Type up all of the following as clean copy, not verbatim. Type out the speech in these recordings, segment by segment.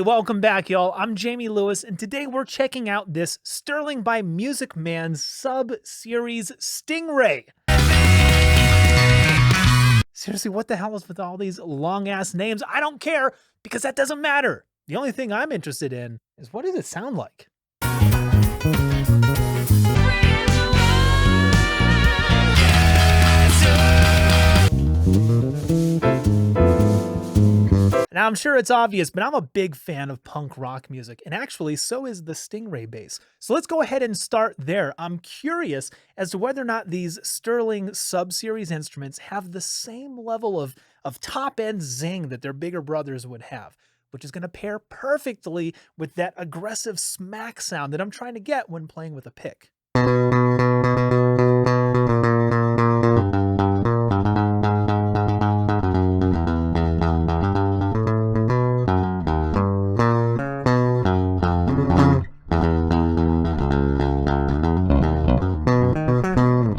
welcome back, y'all. I'm Jamie Lewis, and today we're checking out this Sterling by Music Man's sub-series Stingray. Seriously, what the hell is with all these long-ass names? I don't care, because that doesn't matter. The only thing I'm interested in is what does it sound like? Now, I'm sure it's obvious, but I'm a big fan of punk rock music, and actually, so is the Stingray bass. So let's go ahead and start there. I'm curious as to whether or not these Sterling sub-series instruments have the same level of top-end zing that their bigger brothers would have, which is going to pair perfectly with that aggressive smack sound that I'm trying to get when playing with a pick.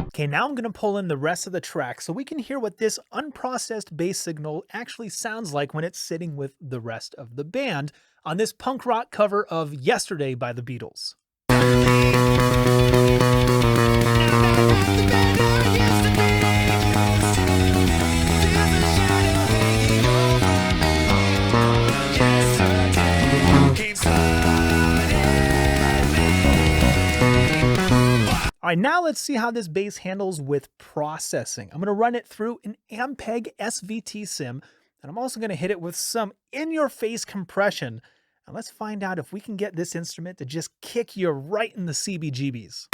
Okay, now I'm going to pull in the rest of the track so we can hear what this unprocessed bass signal actually sounds like when it's sitting with the rest of the band on this punk rock cover of Yesterday by the Beatles. All right, now let's see how this bass handles with processing. I'm going to run it through an Ampeg SVT sim, and I'm also going to hit it with some in-your-face compression. And let's find out if we can get this instrument to just kick you right in the CBGBs.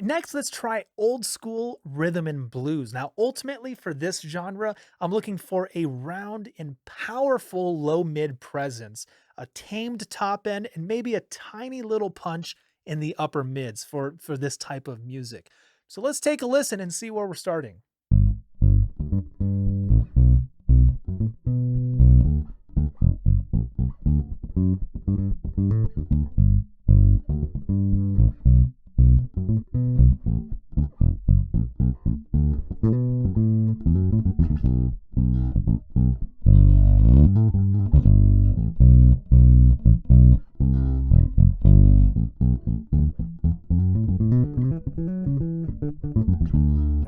Next, let's try old school rhythm and blues. Now, ultimately for this genre, I'm looking for a round and powerful low-mid presence, a tamed top end, and maybe a tiny little punch in the upper mids for this type of music. So let's take a listen and see where we're starting.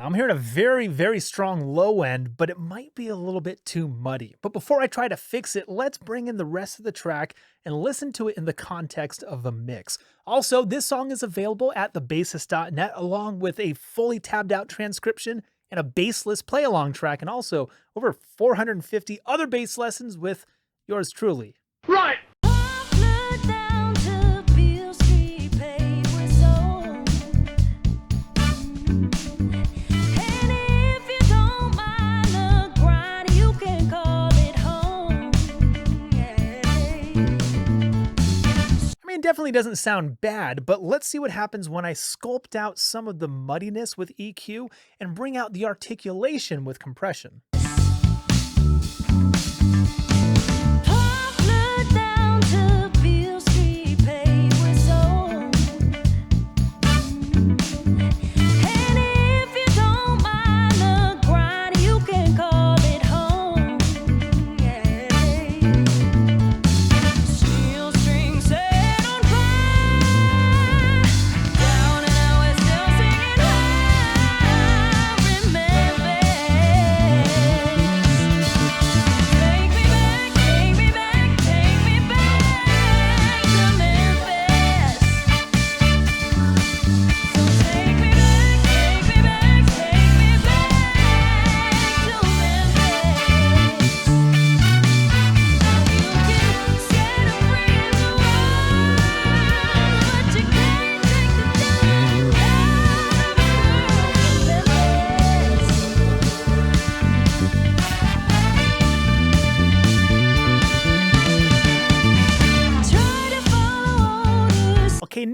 I'm hearing a very, very strong low end, but it might be a little bit too muddy. But before I try to fix it, let's bring in the rest of the track and listen to it in the context of a mix. Also, this song is available at thebassist.net along with a fully tabbed out transcription and a bassless play-along track, and also over 450 other bass lessons with yours truly. Right! It definitely doesn't sound bad, but let's see what happens when I sculpt out some of the muddiness with EQ and bring out the articulation with compression.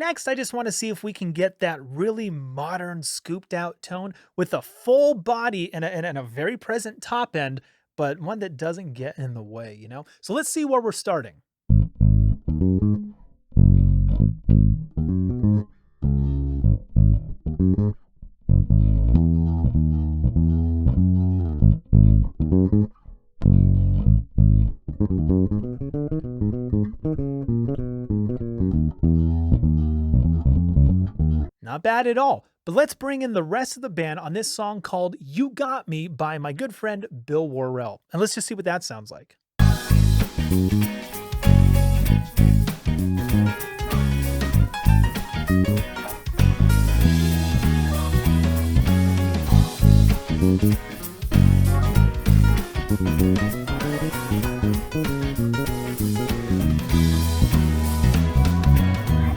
next, I just want to see if we can get that really modern scooped out tone with a full body and a very present top end, but one that doesn't get in the way, you know? So let's see where we're starting. Not bad at all, but let's bring in the rest of the band on this song called You Got Me by my good friend Bill Worrell. And let's just see what that sounds like.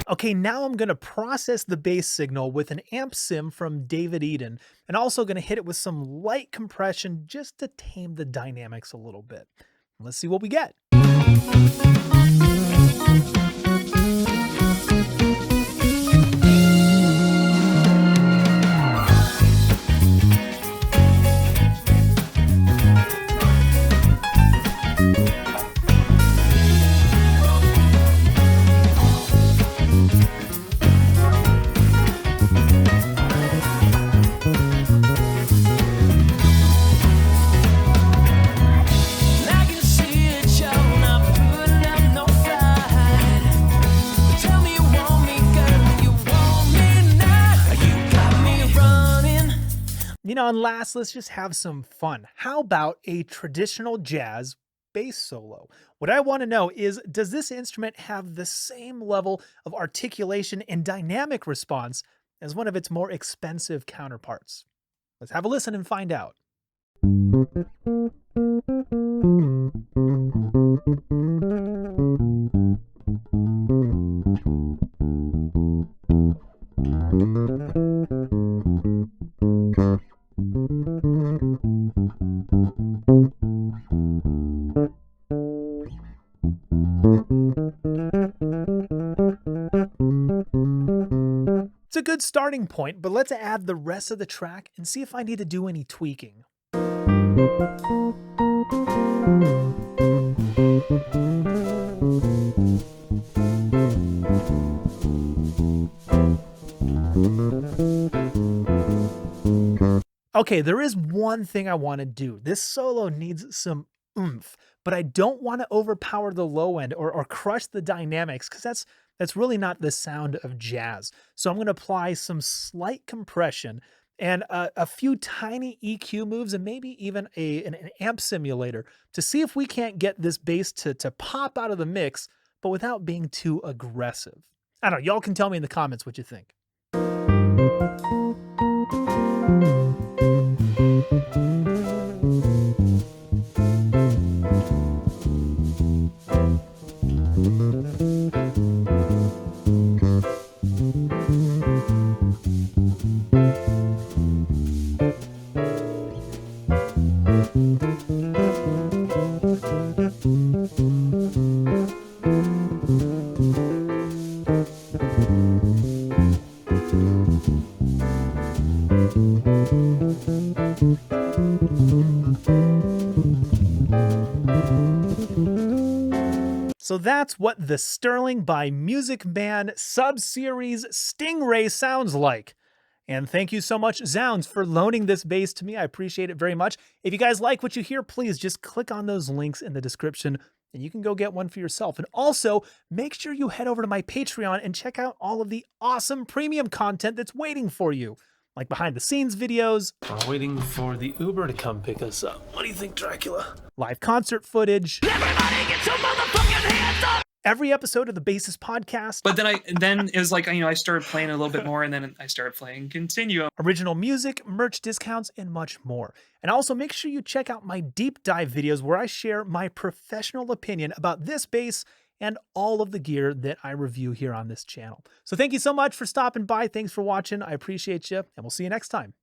Okay, now I'm going to process the bass signal with an amp sim from David Eden, and also going to hit it with some light compression just to tame the dynamics a little bit. Let's see what we get. You know, and last, let's just have some fun. How about a traditional jazz bass solo? What I want to know is, does this instrument have the same level of articulation and dynamic response as one of its more expensive counterparts? Let's have a listen and find out. It's a good starting point, but let's add the rest of the track and see if I need to do any tweaking. Okay, there is one thing I want to do. This solo needs some oomph, but I don't want to overpower the low end or crush the dynamics, because that's really not the sound of jazz. So I'm going to apply some slight compression and a few tiny EQ moves and maybe even an amp simulator to see if we can't get this bass to pop out of the mix, but without being too aggressive. I don't know, y'all can tell me in the comments what you think. So that's what the Sterling by Music Man sub-series Stingray sounds like. And thank you so much, Zounds, for loaning this bass to me. I appreciate it very much. If you guys like what you hear, please just click on those links in the description and you can go get one for yourself. And also, make sure you head over to my Patreon and check out all of the awesome premium content that's waiting for you. Like behind-the-scenes videos. We're waiting for the Uber to come pick us up. What do you think, Dracula? Live concert footage. Everybody get your motherfucking hands up! Every episode of the Bassist Podcast. But then it was like, I started playing a little bit more, and then I started playing Continuum. Original music, merch discounts, and much more. And also make sure you check out my deep dive videos where I share my professional opinion about this bass and all of the gear that I review here on this channel. So thank you so much for stopping by. Thanks for watching. I appreciate you, and we'll see you next time.